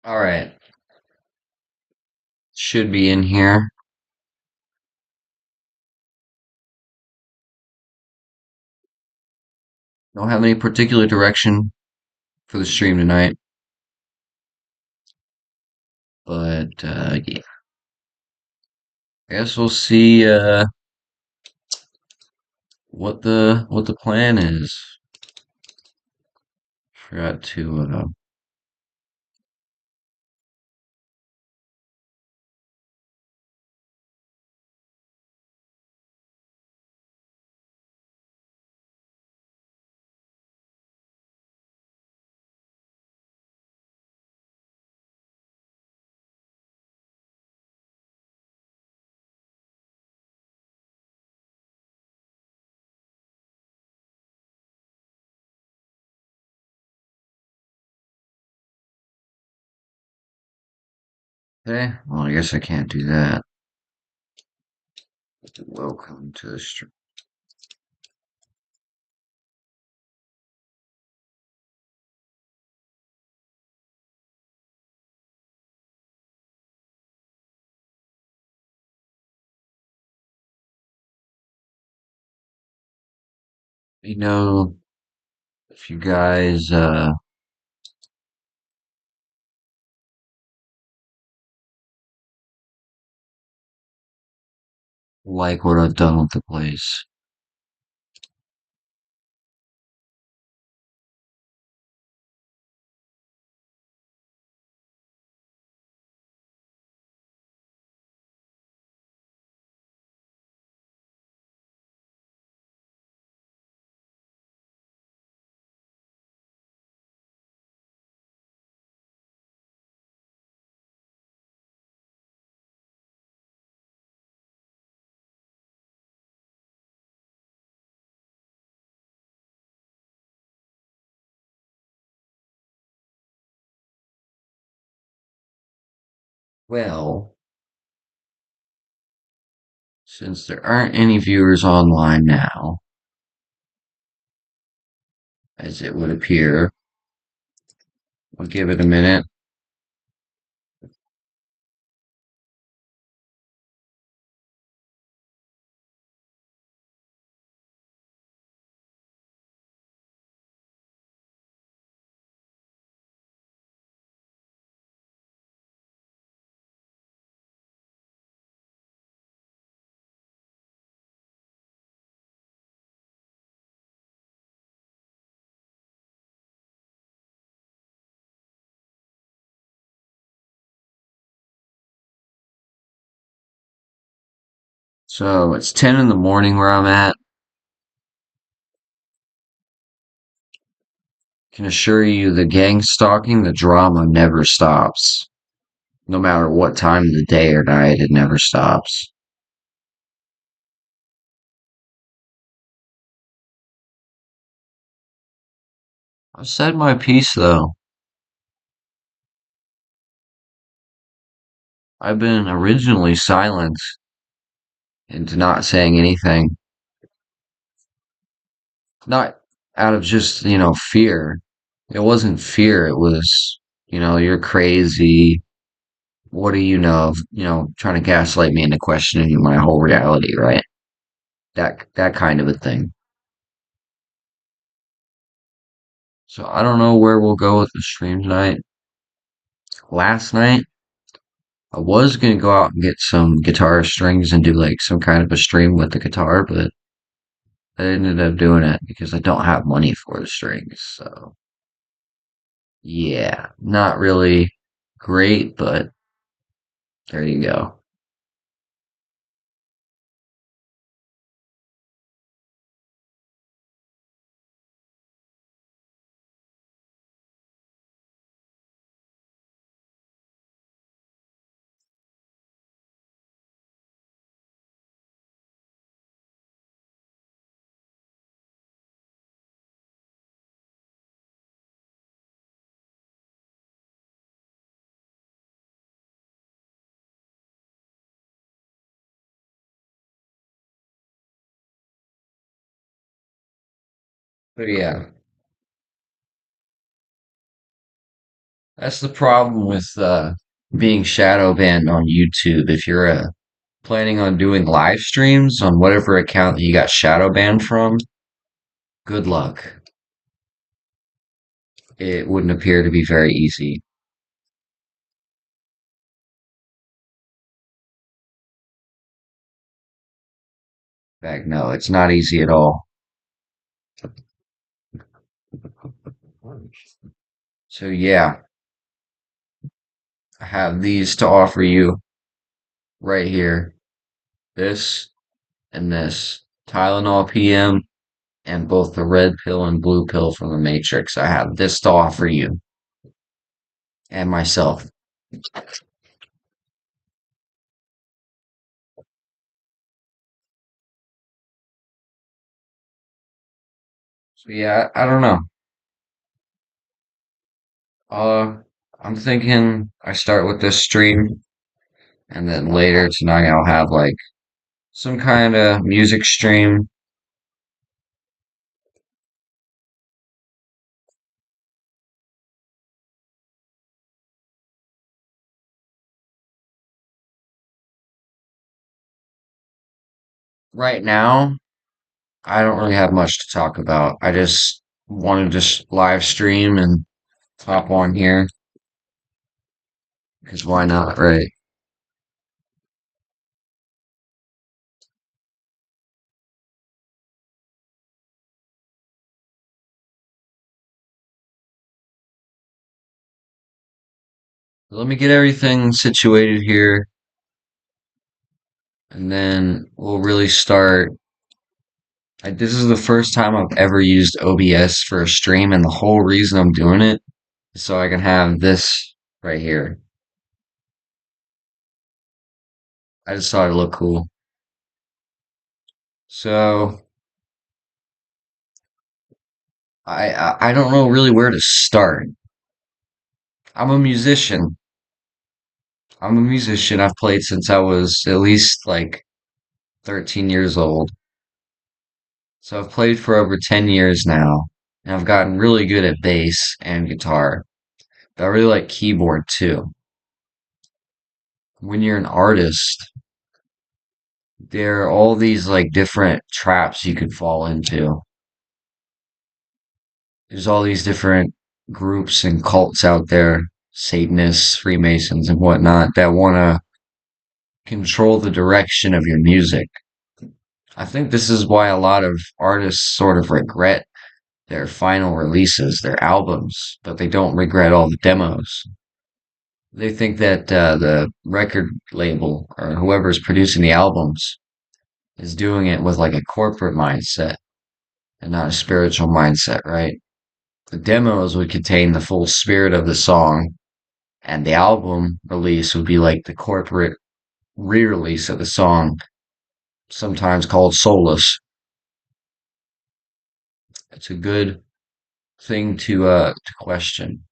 All right, should be in here. Don't have any particular direction for the stream tonight, but yeah, I guess we'll see what the plan is. Forgot to okay. Well, I guess I can't do that. Welcome to the stream. You know, if you guys like what I've done with the place. Well, since there aren't any viewers online now, as it would appear, I'll give it a minute. So it's 10 in the morning where I'm at. Can assure you the gang stalking, the drama never stops. No matter what time of the day or night, it never stops. I've said my piece though. I've been originally silent and not saying anything. Not out of just, fear. It wasn't fear, it was, you're crazy. What do you know? Trying to gaslight me into questioning my whole reality, right? That kind of a thing. So I don't know where we'll go with the stream tonight. Last night, I was gonna go out and get some guitar strings and do like some kind of a stream with the guitar, but I ended up doing it because I don't have money for the strings. So yeah, not really great, but there you go. But yeah, That's the problem with being shadow banned on YouTube. If you're planning on doing live streams on whatever account that you got shadow banned from, good luck. It wouldn't appear to be very easy. In fact, no, it's not easy at all. So yeah, I have these to offer you right here. This and this. Tylenol PM and both the red pill and blue pill from the Matrix. I have this to offer you and myself. So yeah, I don't know. Uh, I'm thinking I start with this stream and then later tonight I'll have like some kind of music stream. Right now, I don't really have much to talk about. I just want to just live stream and hop on here because why not, right? Let me get everything situated here and then we'll really start. This is the first time I've ever used OBS for a stream, and the whole reason I'm doing it is so I can have this right here. I just thought it looked cool. So I don't know really where to start. I'm a musician. I'm a musician. I've played since I was at least like 13 years old. So I've played for over 10 years now, and I've gotten really good at bass and guitar. But I really like keyboard too. When you're an artist, there are all these like different traps you could fall into. There's all these different groups and cults out there, Satanists, Freemasons, and whatnot, that want to control the direction of your music. I think this is why a lot of artists sort of regret their final releases, their albums, but they don't regret all the demos. They think that the record label or whoever's producing the albums is doing it with like a corporate mindset and not a spiritual mindset, right? The demos would contain the full spirit of the song, and the album release would be like the corporate re-release of the song, sometimes called soulless. It's a good thing to question.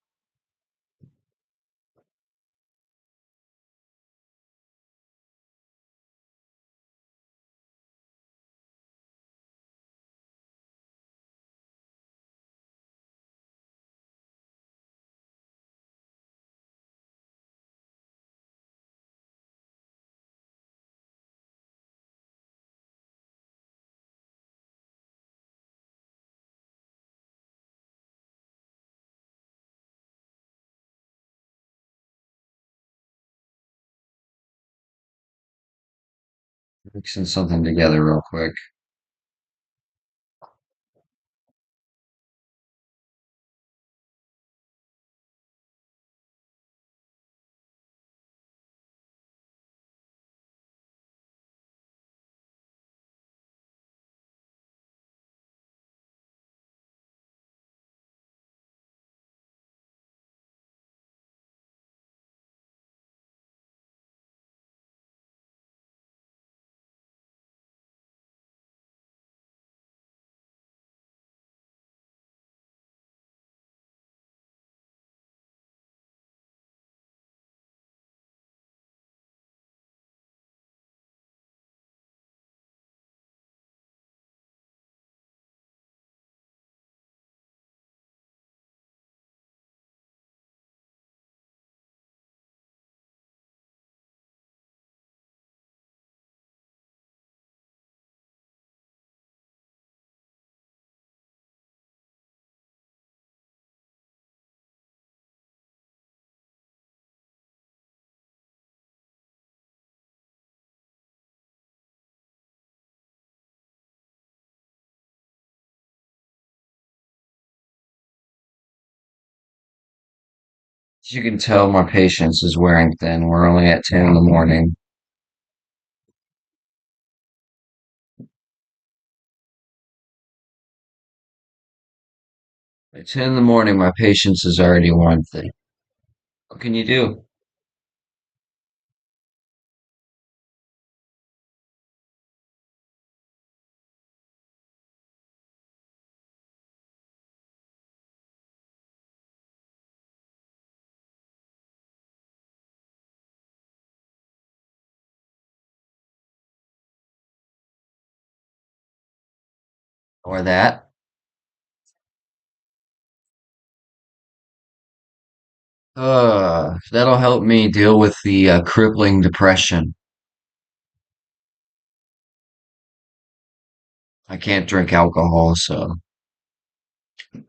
Mixing something together real quick. As you can tell, my patience is wearing thin. We're only at 10 in the morning. At 10 in the morning, my patience is already worn thin. What can you do? Or that? That'll help me deal with the crippling depression. I can't drink alcohol, so it's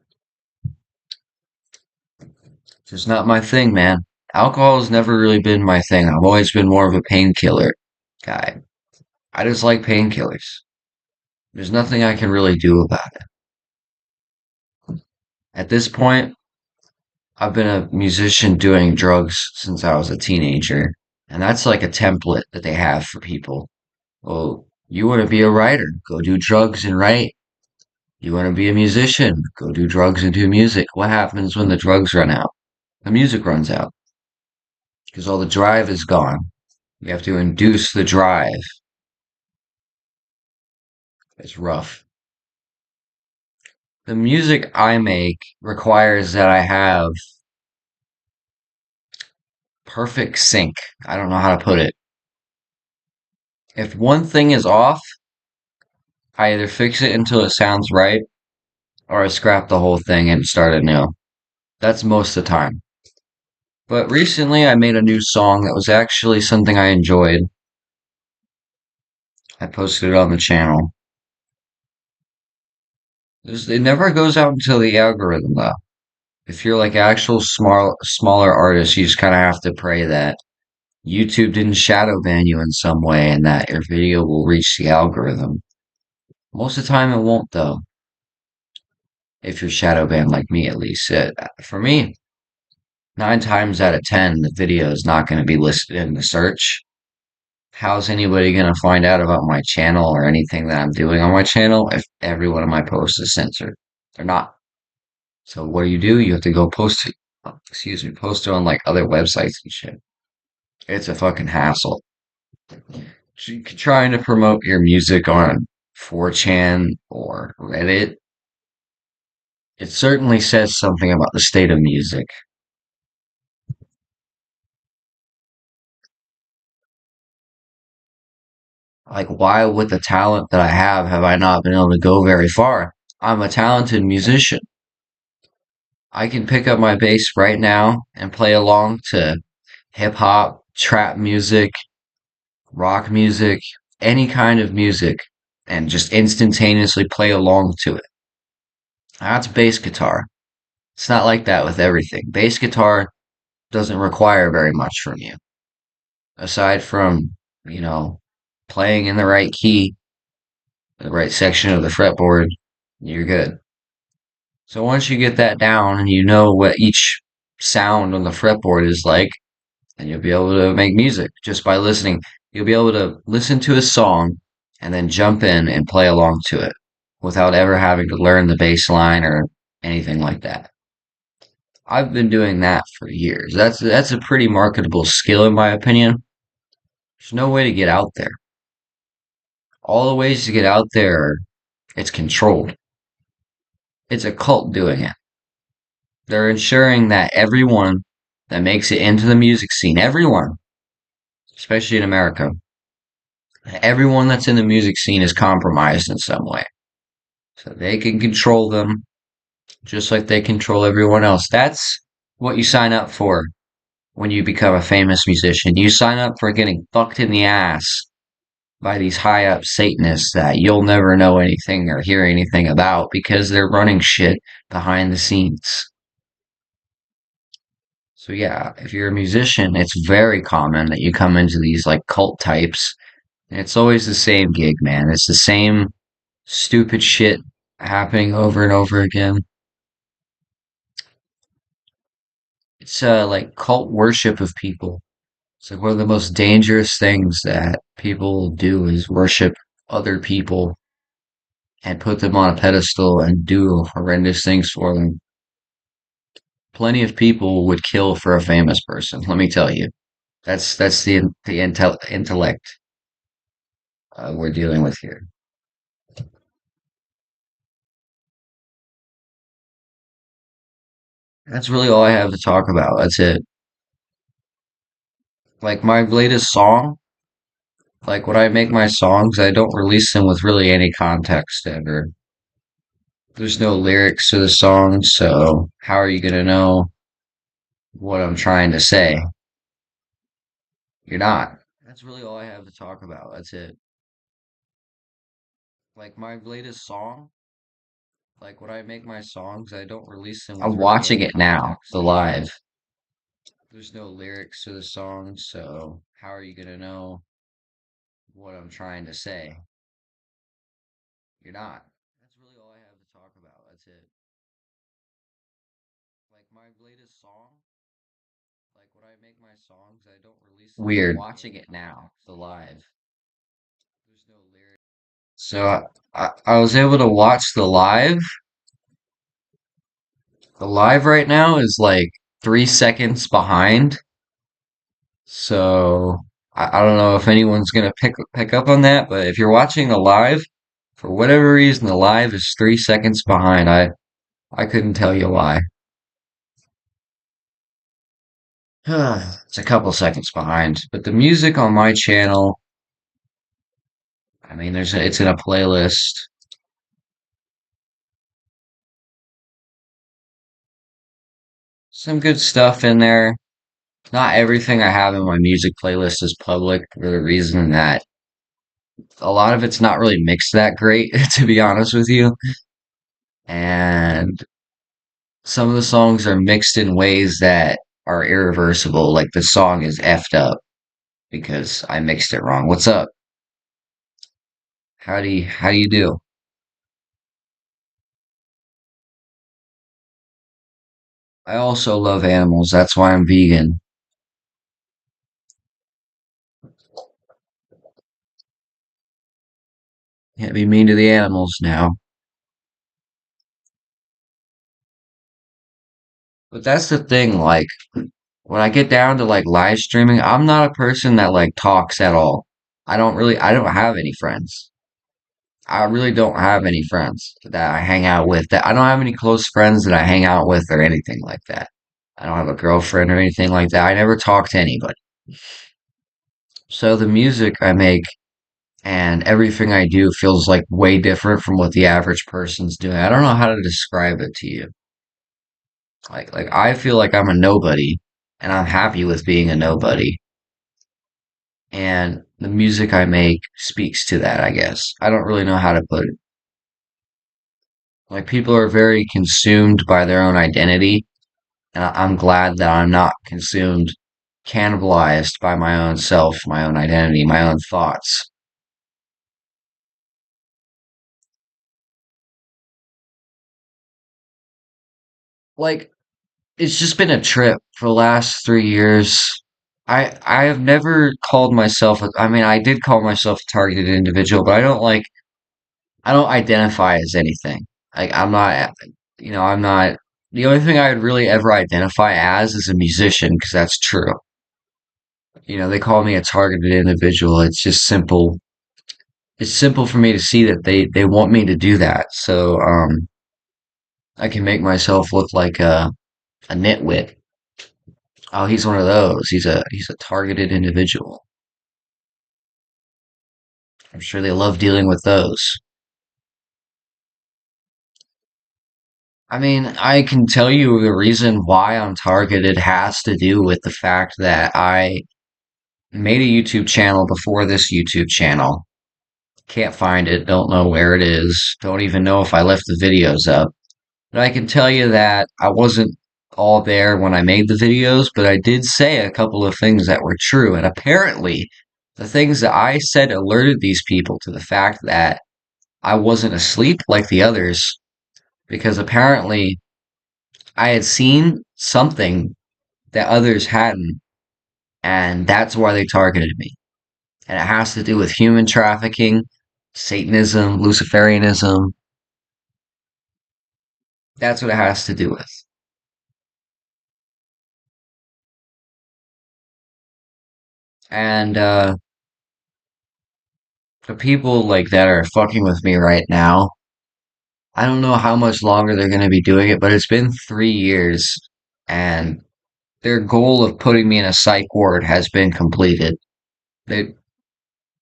just not my thing, man. Alcohol has never really been my thing. I've always been more of a painkiller guy. I just like painkillers. There's nothing I can really do about it. At this point, I've been a musician doing drugs since I was a teenager, and that's like a template that they have for people. Well, you want to be a writer, go do drugs and write. You want to be a musician, go do drugs and do music. What happens when the drugs run out? The music runs out because all the drive is gone. You have to induce the drive. It's rough. The music I make requires that I have perfect sync. I don't know how to put it. If one thing is off, I either fix it until it sounds right or I scrap the whole thing and start anew. That's most of the time. But recently I made a new song that was actually something I enjoyed. I posted it on the channel. It never goes out until the algorithm though. If you're like actual smaller artists, you just kind of have to pray that YouTube didn't shadow ban you in some way and that your video will reach the algorithm. Most of the time it won't though. If you're shadow banned like me at least. For me, 9 times out of 10, the video is not going to be listed in the search. How's anybody going to find out about my channel or anything that I'm doing on my channel if every one of my posts is censored? They're not. So what do? You have to go post it, excuse me, post it on like other websites and shit. It's a fucking hassle. Trying to promote your music on 4chan or Reddit, it certainly says something about the state of music. Like, why, with the talent that I have I not been able to go very far? I'm a talented musician. I can pick up my bass right now and play along to hip hop, trap music, rock music, any kind of music, and just instantaneously play along to it. That's bass guitar. It's not like that with everything. Bass guitar doesn't require very much from you, aside from, you know, playing in the right key, the right section of the fretboard, you're good. So once you get that down and you know what each sound on the fretboard is like, then you'll be able to make music just by listening. You'll be able to listen to a song and then jump in and play along to it without ever having to learn the bass line or anything like that. I've been doing that for years. That's a pretty marketable skill in my opinion. There's no way to get out there. All the ways to get out there, it's controlled. It's a cult doing it. They're ensuring that everyone that makes it into the music scene, everyone, especially in America, everyone that's in the music scene is compromised in some way. So they can control them just like they control everyone else. That's what you sign up for when you become a famous musician. You sign up for getting fucked in the ass by these high up Satanists that you'll never know anything or hear anything about because they're running shit behind the scenes. So yeah, if you're a musician, it's very common that you come into these like cult types. And it's always the same gig, man. It's the same stupid shit happening over and over again. It's like cult worship of people. It's like one of the most dangerous things that people do is worship other people and put them on a pedestal and do horrendous things for them. Plenty of people would kill for a famous person, let me tell you. That's the intellect we're dealing with here. That's really all I have to talk about. That's it. Like my latest song, like when I make my songs, I don't release them with really any context ever. There's no lyrics to the song, so how are you gonna know what I'm trying to say? You're not. That's really all I have to talk about. That's it. Like my latest song, like when I make my songs, I don't release them with I'm really watching any it now, context. The live. There's no lyrics to the song, so how are you gonna know what I'm trying to say? You're not. That's really all I have to talk about. That's it. Like my latest song, like when I make my songs, I don't release them. Weird. I'm watching it now, the live. There's no lyrics. So I was able to watch the live. The live right now is like 3 seconds behind. So I don't know if anyone's gonna pick up on that, but if you're watching the live, for whatever reason, the live is 3 seconds behind. I couldn't tell you why. It's a couple seconds behind, but the music on my channel, I mean, it's in a playlist. Some good stuff in there. Not everything I have in my music playlist is public for the reason that a lot of it's not really mixed that great, to be honest with you. And some of the songs are mixed in ways that are irreversible. Like the song is effed up because I mixed it wrong. What's up? How do you do? I also love animals. That's why I'm vegan. Can't be mean to the animals now. But that's the thing, like when I get down to like live streaming, I'm not a person that like talks at all. I don't have any friends. I really don't have any friends that I hang out with. That I don't have any close friends that I hang out with or anything like that. I don't have a girlfriend or anything like that. I never talk to anybody. So the music I make and everything I do feels like way different from what the average person's doing. I don't know how to describe it to you. Like I feel like I'm a nobody and I'm happy with being a nobody. And the music I make speaks to that, I guess. I don't really know how to put it. Like people are very consumed by their own identity, and I'm glad that I'm not consumed, cannibalized by my own self, my own identity, my own thoughts. Like it's just been a trip for the last 3 years. I have never called myself I mean, I did call myself a targeted individual, but I don't identify as anything. Like I'm not, I'm not. The only thing I would really ever identify as is a musician, because that's true. They call me a targeted individual. It's just simple. It's simple for me to see that they want me to do that, so I can make myself look like a nitwit. Oh, he's one of those. He's a targeted individual. I'm sure they love dealing with those. I mean, I can tell you the reason why I'm targeted has to do with the fact that I made a YouTube channel before this YouTube channel. Can't find it, don't know where it is, don't even know if I left the videos up. But I can tell you that I wasn't all there when I made the videos, but I did say a couple of things that were true. And apparently, the things that I said alerted these people to the fact that I wasn't asleep like the others, because apparently I had seen something that others hadn't, and that's why they targeted me. And it has to do with human trafficking, Satanism, Luciferianism. That's what it has to do with. And the people like that are fucking with me right now. I don't know how much longer they're going to be doing it, but it's been 3 years, and their goal of putting me in a psych ward has been completed. They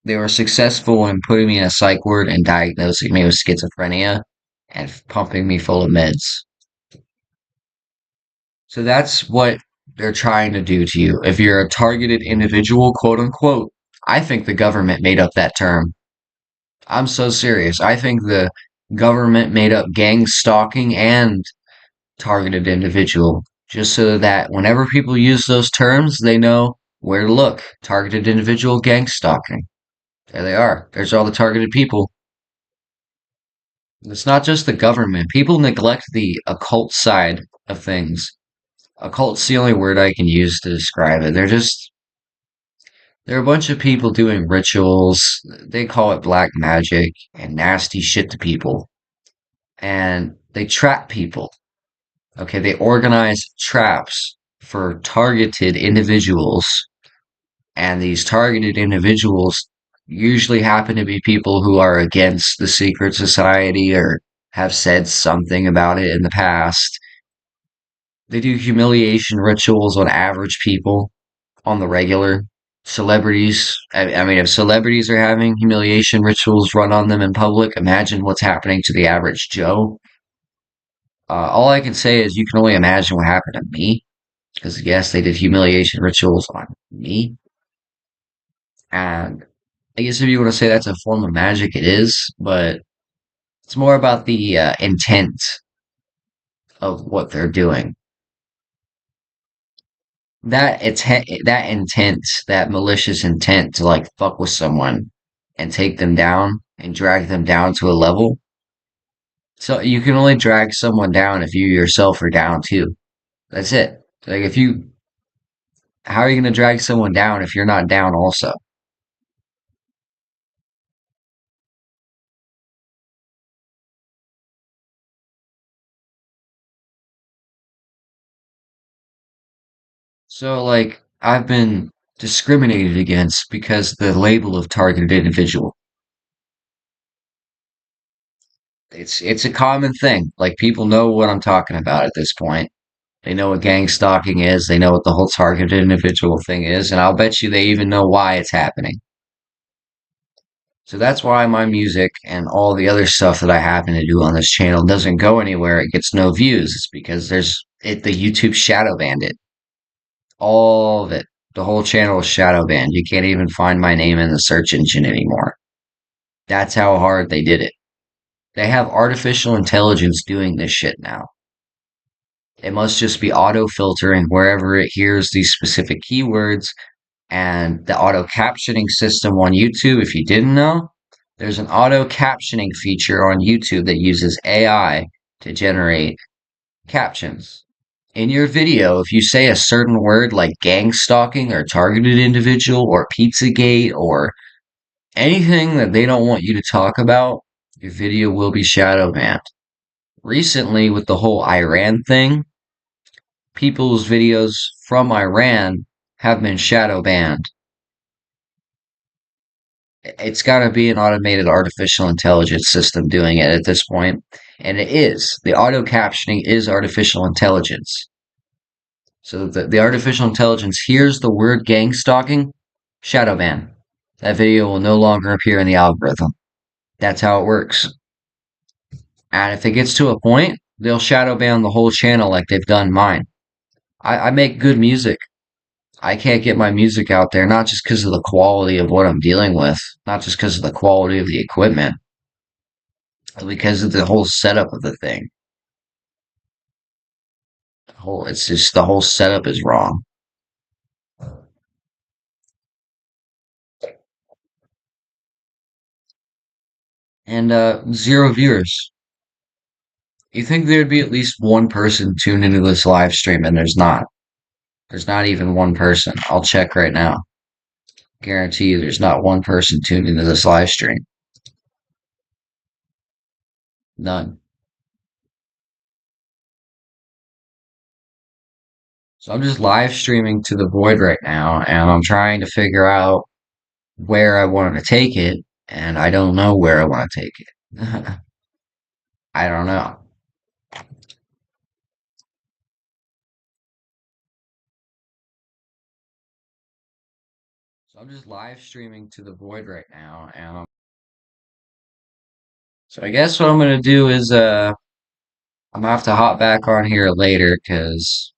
they were successful in putting me in a psych ward and diagnosing me with schizophrenia and pumping me full of meds. So that's what they're trying to do to you. If you're a targeted individual, quote unquote, I think the government made up that term. I'm so serious. I think the government made up gang stalking and targeted individual just so that whenever people use those terms, they know where to look. Targeted individual, gang stalking. There they are. There's all the targeted people. It's not just the government. People neglect the occult side of things. Occult's the only word I can use to describe it. They're a bunch of people doing rituals. They call it black magic and nasty shit to people. And they trap people. Okay, they organize traps for targeted individuals. And these targeted individuals usually happen to be people who are against the secret society or have said something about it in the past. They do humiliation rituals on average people on the regular. Celebrities, I mean, if celebrities are having humiliation rituals run on them in public, imagine what's happening to the average Joe. All I can say is you can only imagine what happened to me, because yes, they did humiliation rituals on me. And I guess if you want to say that's a form of magic, it is, but it's more about the intent of what they're doing. That intent, that malicious intent to like fuck with someone and take them down and drag them down to a level. So you can only drag someone down if you yourself are down too. That's it. Like if you, how are you going to drag someone down if you're not down also? So like I've been discriminated against because the label of targeted individual. It's a common thing. Like people know what I'm talking about at this point. They know what gang stalking is. They know what the whole targeted individual thing is, and I'll bet you they even know why it's happening. So that's why my music and all the other stuff that I happen to do on this channel doesn't go anywhere. It gets no views. It's because the YouTube shadow banned it. All of it. The whole channel is shadow banned. You can't even find my name in the search engine anymore. That's how hard they did it. They have artificial intelligence doing this shit now. It must just be auto filtering wherever it hears these specific keywords. And the auto captioning system on YouTube, if you didn't know, there's an auto captioning feature on YouTube that uses AI to generate captions. In your video, if you say a certain word like gang stalking or targeted individual or Pizzagate or anything that they don't want you to talk about, your video will be shadow banned. Recently, with the whole Iran thing, people's videos from Iran have been shadow banned. It's got to be an automated artificial intelligence system doing it at this point. And it is. The auto captioning is artificial intelligence. So the artificial intelligence hears the word gang stalking, shadow ban. That video will no longer appear in the algorithm. That's how it works. And if it gets to a point, they'll shadow ban the whole channel like they've done mine. I make good music. I can't get my music out there, not just because of the quality of what I'm dealing with, not just because of the quality of the equipment, but because of the whole setup of the thing. It's just the whole setup is wrong. And zero viewers. You think there'd be at least one person tuned into this live stream, and there's not. There's not even one person. I'll check right now. Guarantee you there's not one person tuned into this live stream. None. So I'm just live streaming to the void right now, and I'm trying to figure out where I want to take it, and I don't know where I want to take it. I don't know. So I'm just live streaming to the void right now, and so I guess what I'm gonna do is I'm gonna have to hop back on here later because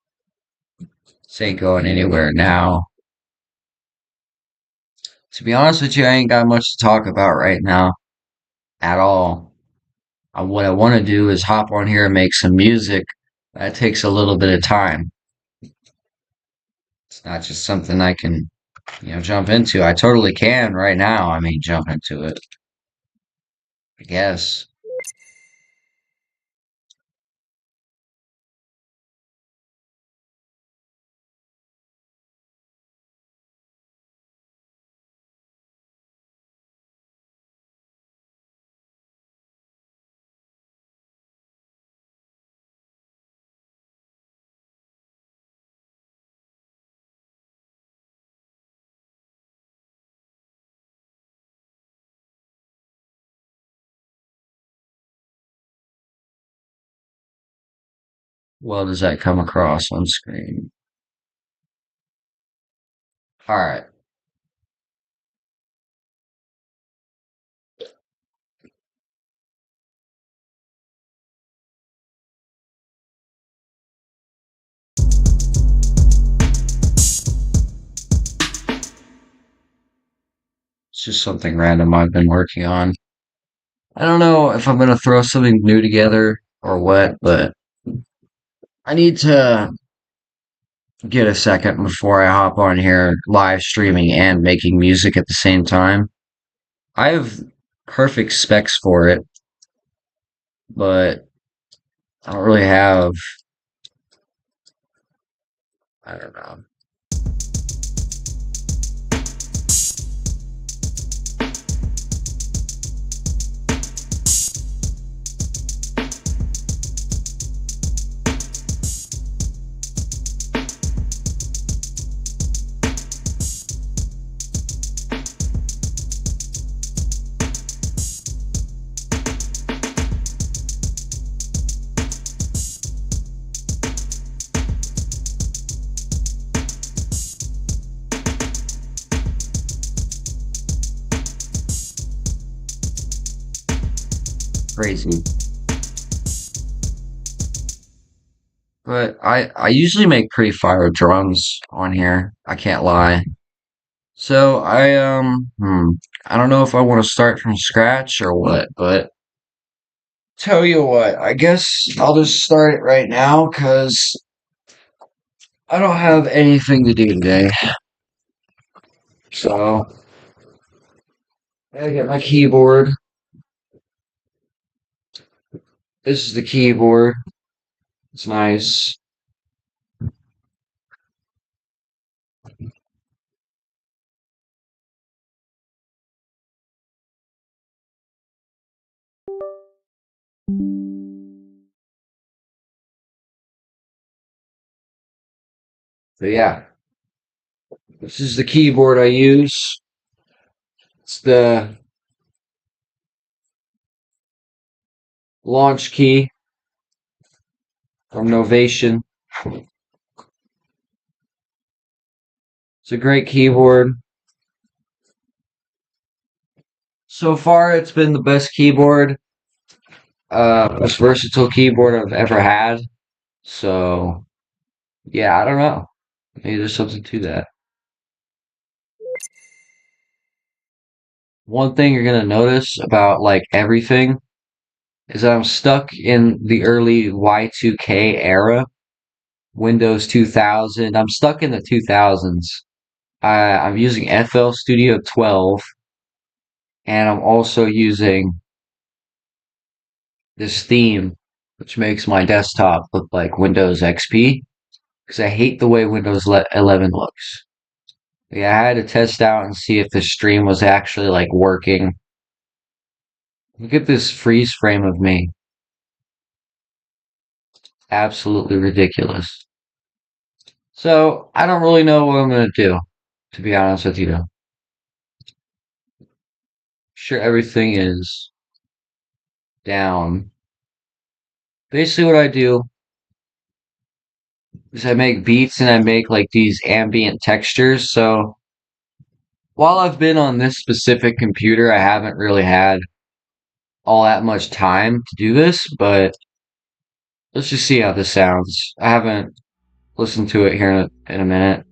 this ain't going anywhere now. To be honest with you, I ain't got much to talk about right now at all. What I want to do is hop on here and make some music. That takes a little bit of time. It's not just something I can, jump into. I totally can right now. I mean, jump into it, I guess. Well, does that come across on screen? All right. It's just something random I've been working on. I don't know if I'm gonna throw something new together or what, but I need to get a second before I hop on here live streaming and making music at the same time. I have perfect specs for it, but I don't really have, I don't know. Crazy. But I usually make pretty fire drums on here. I can't lie. So I don't know if I want to start from scratch or what, but tell you what, I guess I'll just start it right now because I don't have anything to do today. So I gotta get my keyboard. This is the keyboard. It's nice. So yeah, this is the keyboard I use. It's the launch key from Novation. It's a great keyboard. So far, it's been the best keyboard, most versatile keyboard I've ever had. So yeah, I don't know. Maybe there's something to that. One thing you're gonna notice about like everything is that I'm stuck in the early Y2K era, Windows 2000. I'm stuck in the 2000s. I'm using FL Studio 12, and I'm also using this theme, which makes my desktop look like Windows XP. because I hate the way Windows 11 looks. Yeah, I had to test out and see if the stream was actually like working. Look at this freeze frame of me. Absolutely ridiculous. So I don't really know what I'm gonna do, to be honest with you. Sure, everything is down. Basically, what I do is I make beats and I make like these ambient textures. So while I've been on this specific computer, I haven't really had all that much time to do this, but let's just see how this sounds. I haven't listened to it here in a minute.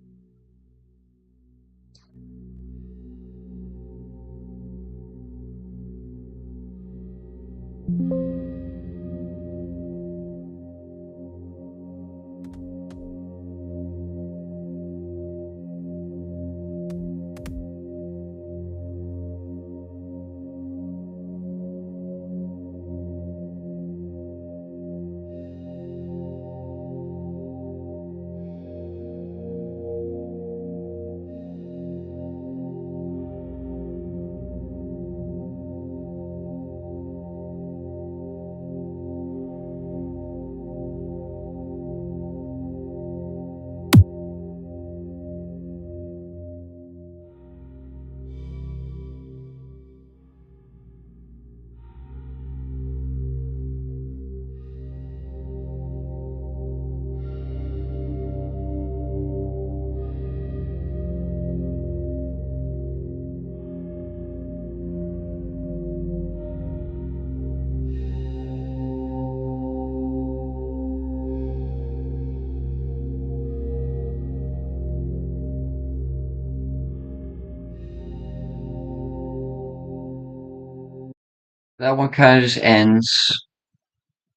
That one kind of just ends.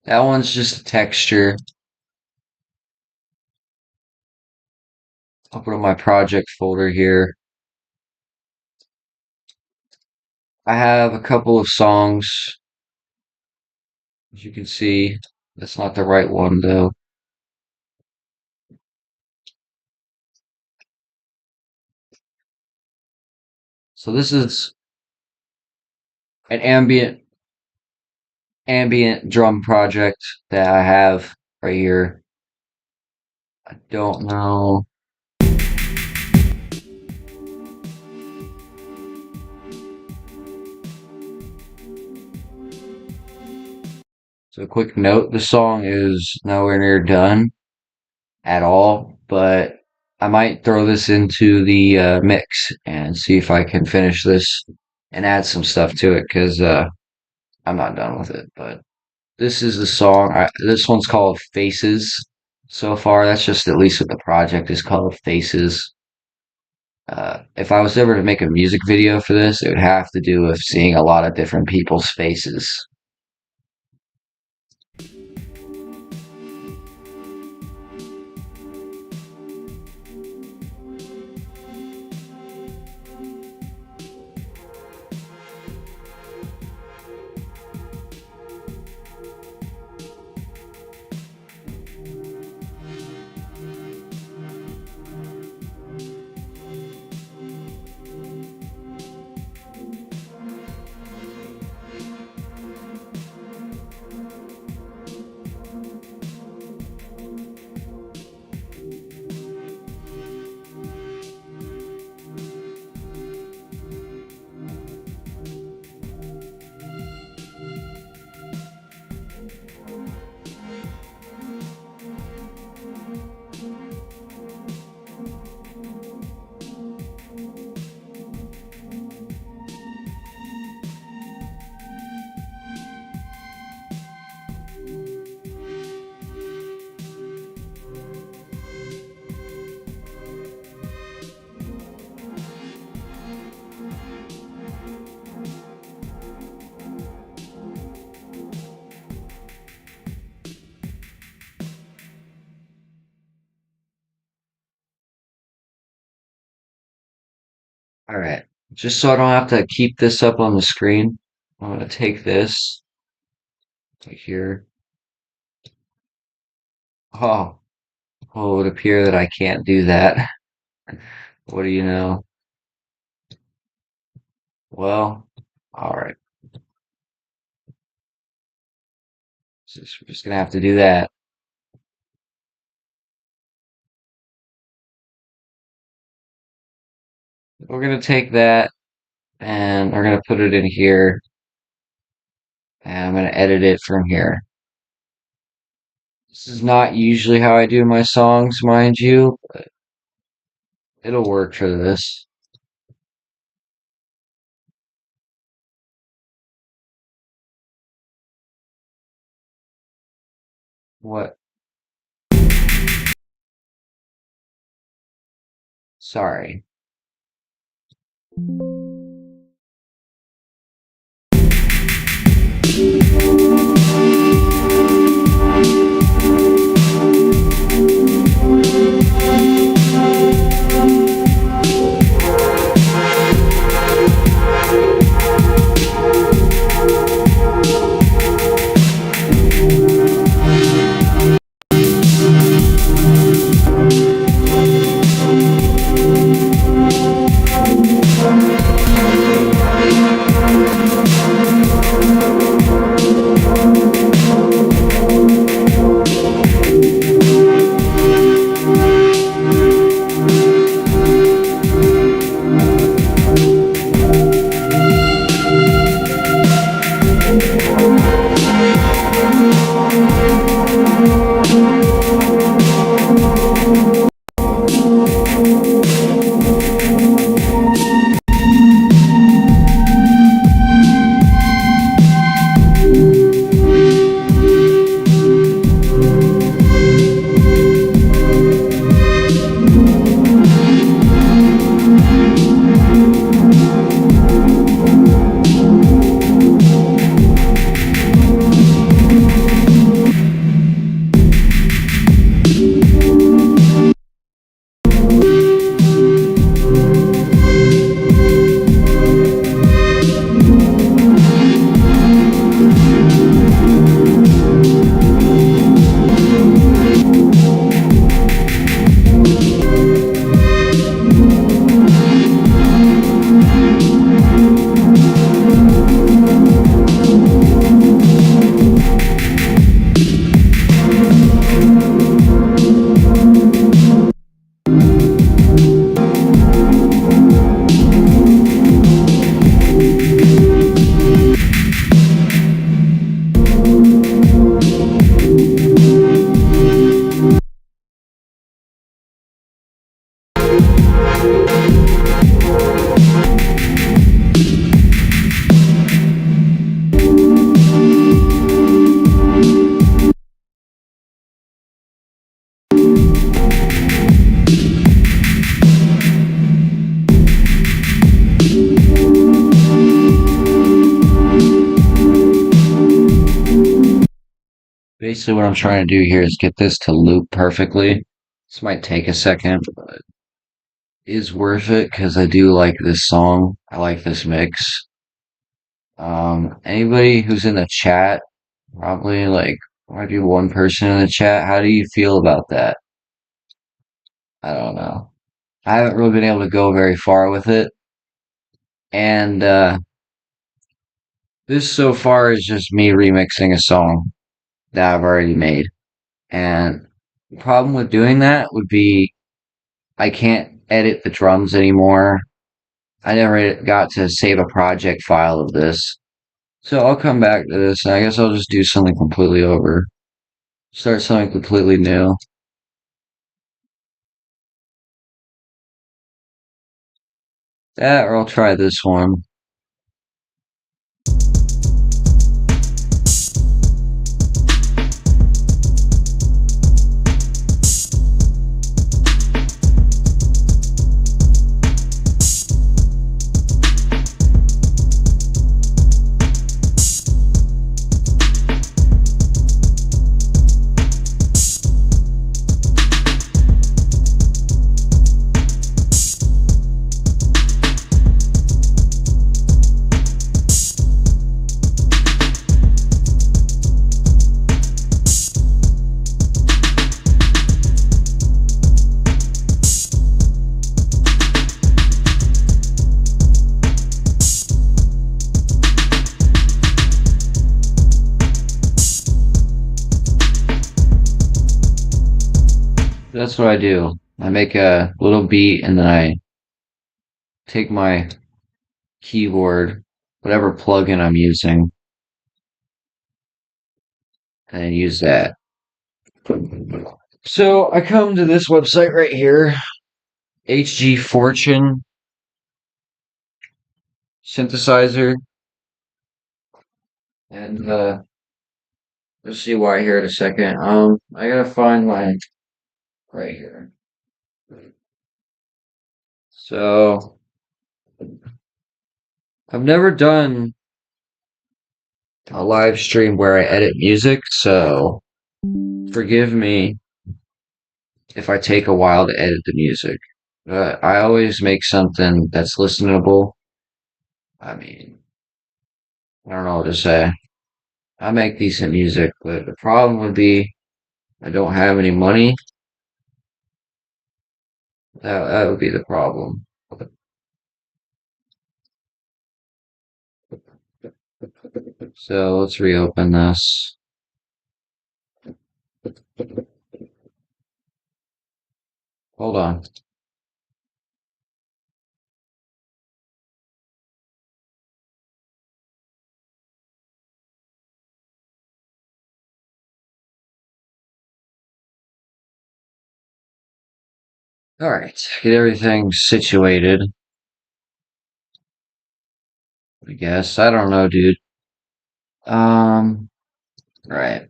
That one's just a texture. I'll put on my project folder here. I have a couple of songs, as you can see. That's not the right one though. So this is an ambient drum project that I have right here. I don't know. So a quick note, the song is nowhere near done at all, but I might throw this into the mix and see if I can finish this and add some stuff to it because I'm not done with it. But this is the song. This one's called Faces. So far, that's just at least what the project is called, Faces. If I was ever to make a music video for this, it would have to do with seeing a lot of different people's faces. All right. Just so I don't have to keep this up on the screen, I'm going to take this right here. Oh, Oh, it would appear that I can't do that. What do you know? Well, alright. We're just gonna have to do that. We're gonna take that and we're gonna put it in here and I'm gonna edit it from here. This is not usually how I do my songs, mind you, but it'll work for this. What? Sorry. Basically, what I'm trying to do here is get this to loop perfectly. This might take a second, but it is worth it because I do like this song. I like this mix. Anybody who's in the chat, probably like, might be one person in the chat. How do you feel about that? I don't know. I haven't really been able to go very far with it. And, this so far is just me remixing a song that I've already made. And the problem with doing that would be I can't edit the drums anymore. I never got to save a project file of this. So I'll come back to this and I guess I'll just do something completely over. Start something completely new. That or I'll try this one. That's what I do. I make a little beat and then I take my keyboard, whatever plugin I'm using, and use that. So I come to this website right here, HG Fortune synthesizer, and let's see why here in a second. I gotta find my right here. So I've never done a live stream where I edit music, so forgive me if I take a while to edit the music. But I always make something that's listenable. I mean, I don't know what to say. I make decent music, but the problem would be I don't have any money. That would be the problem. So let's reopen this. Hold on. All right, get everything situated. I guess I don't know, dude. Um, right.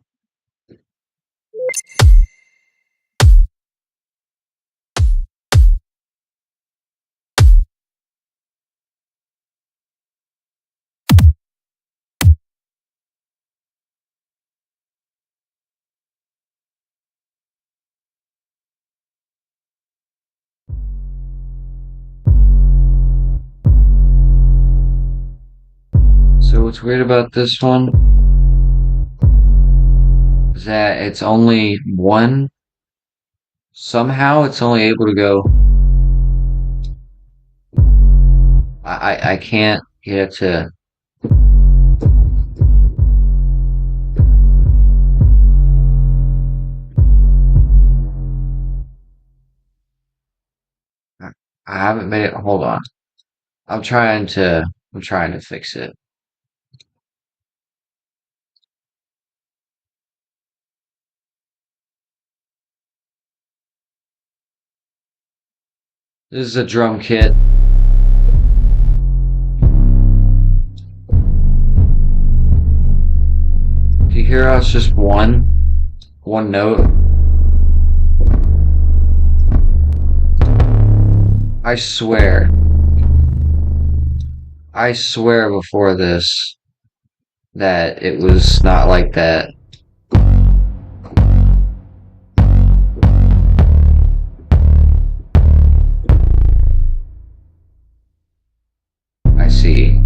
So what's weird about this one is that it's only one. Somehow it's only able to go. I can't get it to. I haven't made it. Hold on. I'm trying to. I'm trying to fix it. This is a drum kit. Do you hear us just one note? I swear. I swear before this that it was not like that. I see.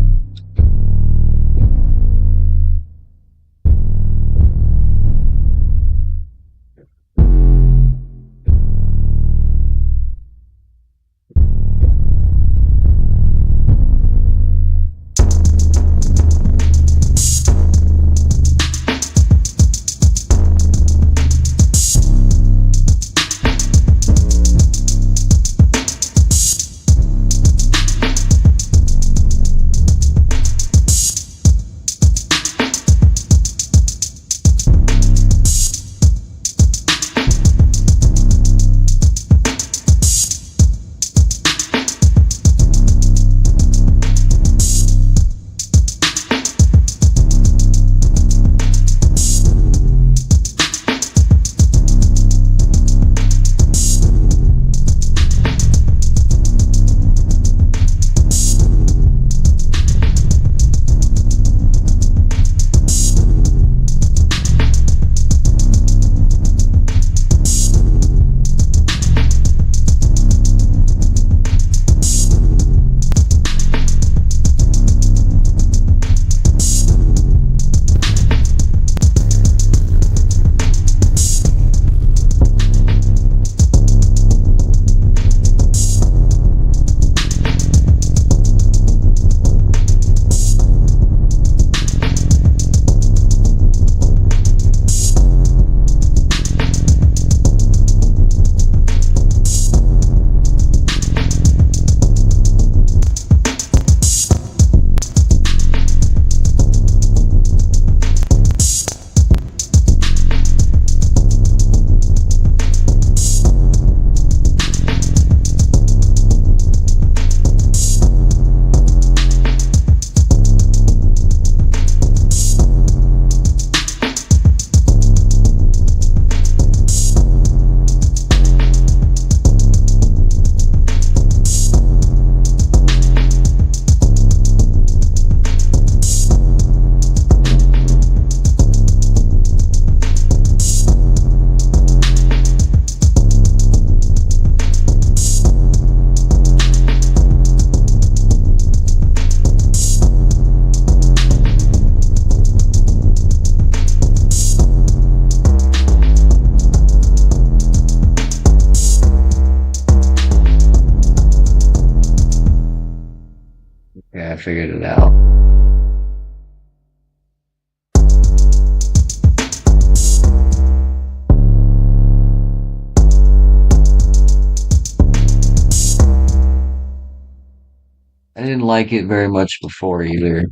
figured it out. I didn't like it very much before either.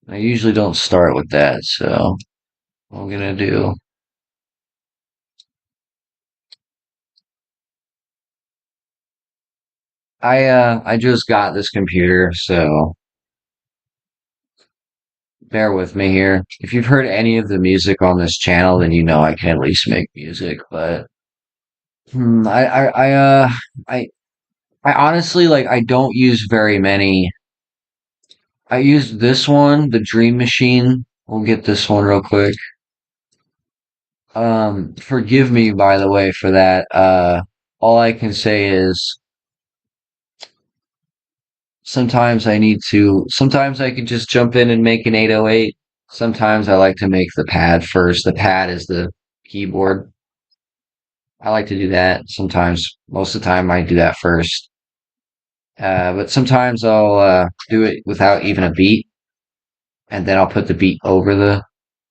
I usually don't start with that, so what I'm gonna do. I just got this computer, so bear with me here. If you've heard any of the music on this channel, then you know I can at least make music, but hmm, I I honestly like I don't use very many. I use this one, the Dream Machine. We'll get this one real quick. Forgive me by the way for that. All I can say is sometimes I can just jump in and make an 808. Sometimes I like to make the pad first. The pad is the keyboard. I like to do that sometimes. Most of the time I do that first. But sometimes I'll do it without even a beat, and then I'll put the beat over the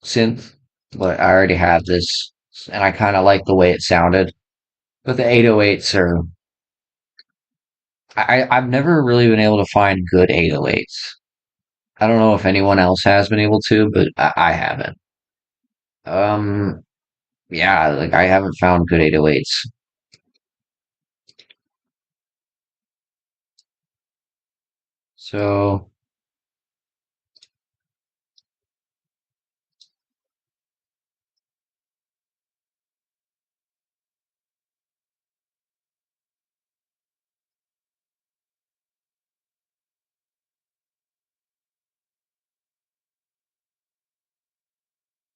synth. But I already have this, and I kind of like the way it sounded. But the 808s are, I've never really been able to find good 808s. I don't know if anyone else has been able to, but I haven't. Um, yeah, like I haven't found good 808s. So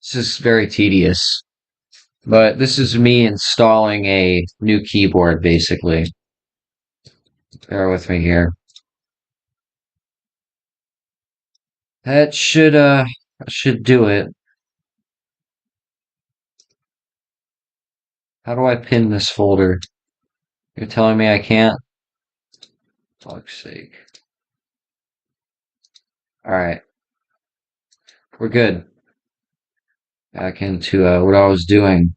this is very tedious. But this is me installing a new keyboard, basically. Bear with me here. That should do it. How do I pin this folder? You're telling me I can't? Fuck's sake. Alright, we're good. Back into what I was doing.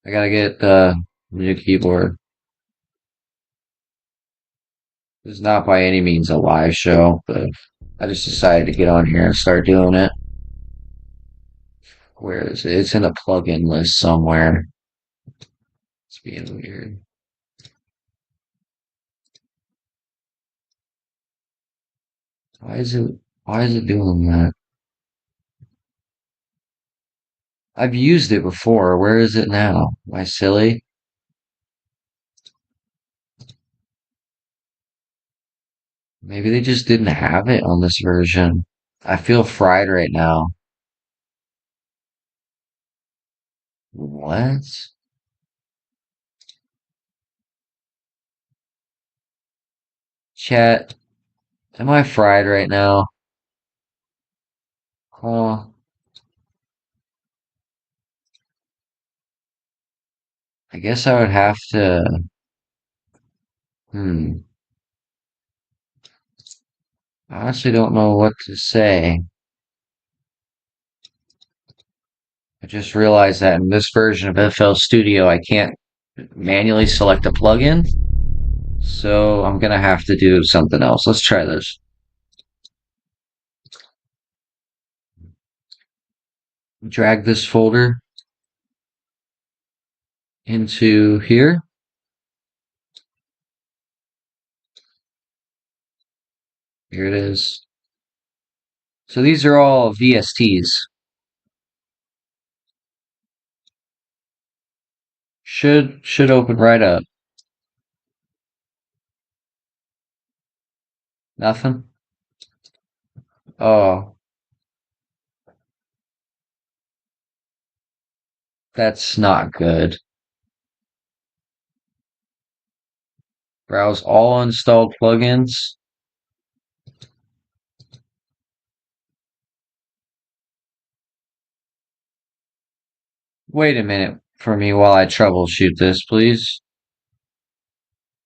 I gotta get the new keyboard. This is not by any means a live show, but I just decided to get on here and start doing it. Where is it? It's in a plugin list somewhere. It's being weird. Why is it why is it doing that? I've used it before. Where is it now? Am I silly? Maybe they just didn't have it on this version. I feel fried right now. What? Chat, am I fried right now? Oh, I guess I would have to. Hmm. I honestly don't know what to say. I just realized that in this version of FL Studio, I can't manually select a plugin. So I'm gonna have to do something else. Let's try this. Drag this folder into here. Here it is. So these are all VSTs. Should open right up. Nothing? Oh, that's not good. Browse all installed plugins. Wait a minute for me while I troubleshoot this, please.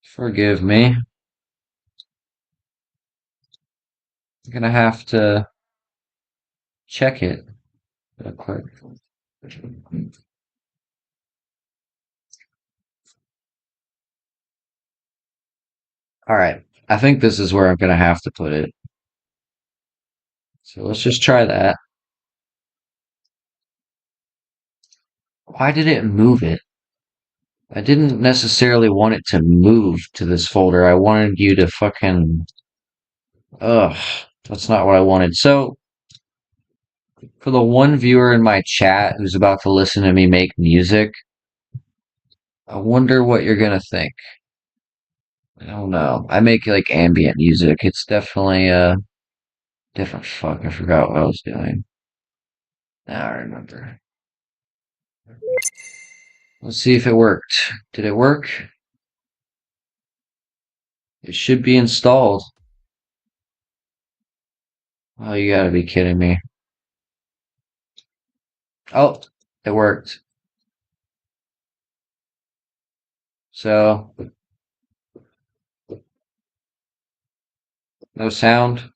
Forgive me. I'm gonna have to check it real quick. All right. I think this is where I'm gonna have to put it. So let's just try that. Why did it move it? I didn't necessarily want it to move to this folder. I wanted you to fucking. Ugh. That's not what I wanted. So, for the one viewer in my chat who's about to listen to me make music, I wonder what you're gonna think. I don't know. I make like ambient music. It's definitely different. Fuck, I forgot what I was doing. Now I remember. Let's see if it worked. Did it work? It should be installed. Oh, you gotta be kidding me. Oh, it worked. So, no sound.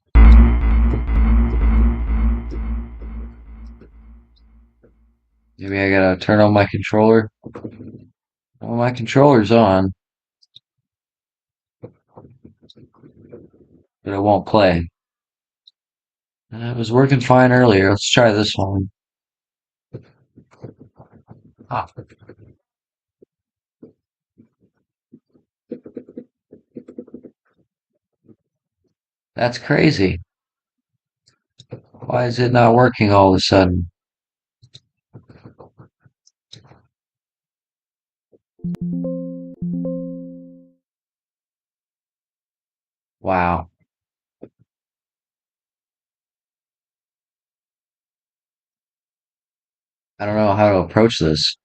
Maybe I gotta turn on my controller. Well, my controller's on, but it won't play. It was working fine earlier. Let's try this one. Ah, that's crazy. Why is it not working all of a sudden? Wow. I don't know how to approach this.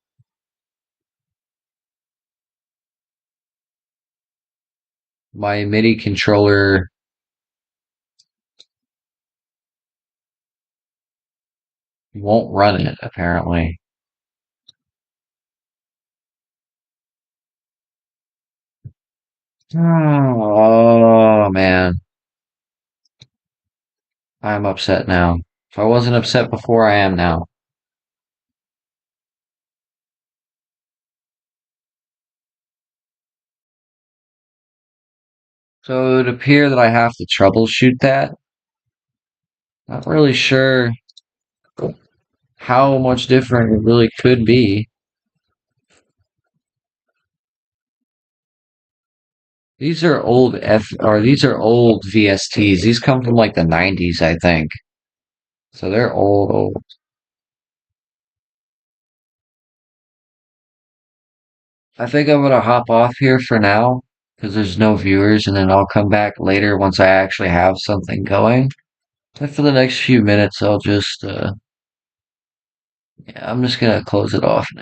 My MIDI controller won't run it, apparently. Oh, man. I'm upset now. If I wasn't upset before, I am now. So it would appear that I have to troubleshoot that. Not really sure how much different it really could be. These are old these are old VSTs. These come from like the 90s, I think. So they're old. I think I'm gonna hop off here for now because there's no viewers, and then I'll come back later once I actually have something going. But for the next few minutes, I'll just, yeah, I'm just gonna close it off now.